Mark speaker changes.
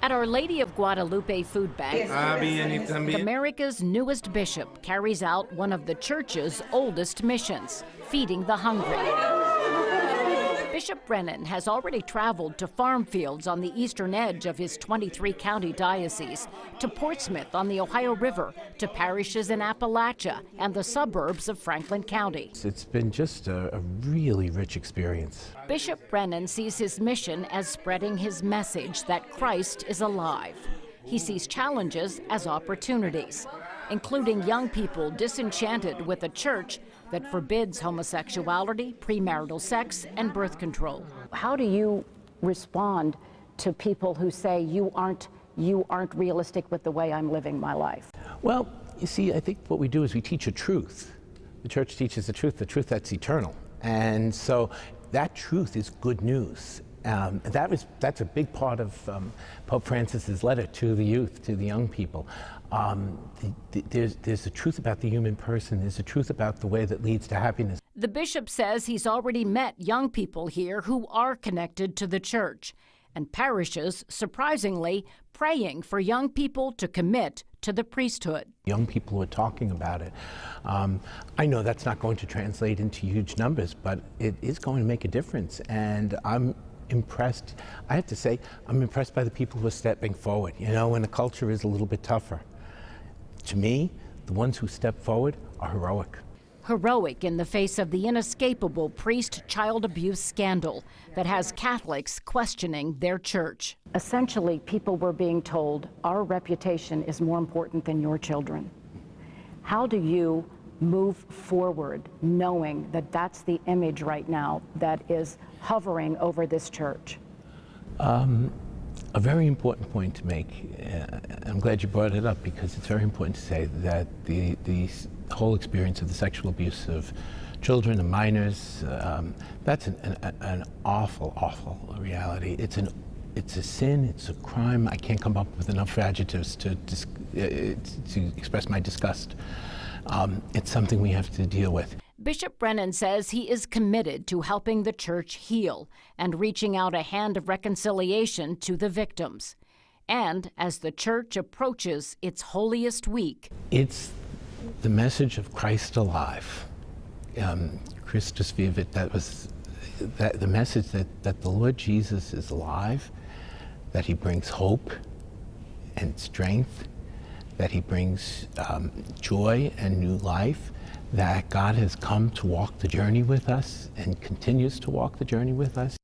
Speaker 1: At Our Lady of Guadalupe Food Bank, America's newest bishop carries out one of the church's oldest missions, feeding the hungry. Bishop Brennan has already traveled to farm fields on the eastern edge of his 23-county diocese, to Portsmouth on the Ohio River, to parishes in Appalachia and the suburbs of Franklin County.
Speaker 2: It's been just a really rich experience.
Speaker 1: Bishop Brennan sees his mission as spreading his message that Christ is alive. He sees challenges as opportunities, including young people disenchanted with a church that forbids homosexuality, premarital sex, and birth control. How do you respond to people who say you aren't realistic with the way I'm living my life?
Speaker 2: Well, you see, I think what we do is we teach a truth. The church teaches the truth that's eternal. And so that truth is good news. That's a big part of Pope Francis's letter to the youth, to the young people. There's a truth about the human person. There's a truth about the way that leads to happiness.
Speaker 1: The bishop says he's already met young people here who are connected to the church, and parishes, surprisingly, praying for young people to commit to the priesthood.
Speaker 2: Young people are talking about it. I know that's not going to translate into huge numbers, but it is going to make a difference, and I'm impressed. I have to say, I'm impressed by the people who are stepping forward. You know, when the culture is a little bit tougher. To me, the ones who step forward are heroic.
Speaker 1: Heroic in the face of the inescapable priest-child abuse scandal that has Catholics questioning their church. Essentially, people were being told, our reputation is more important than your children. How do you move forward knowing that that's the image right now that is hovering over this church?
Speaker 2: A very important point to make, I'm glad you brought it up, because it's very important to say that the whole experience of the sexual abuse of children and minors, that's an awful, awful reality. It's a sin, it's a crime. I can't come up with enough adjectives to express my disgust. It's something we have to deal with.
Speaker 1: Bishop Brennan says he is committed to helping the church heal and reaching out a hand of reconciliation to the victims. And as the church approaches its holiest week,
Speaker 2: it's the message of Christ alive. Christus vivit, the message that the Lord Jesus is alive, that he brings hope and strength, that he brings joy and new life, that God has come to walk the journey with us and continues to walk the journey with us.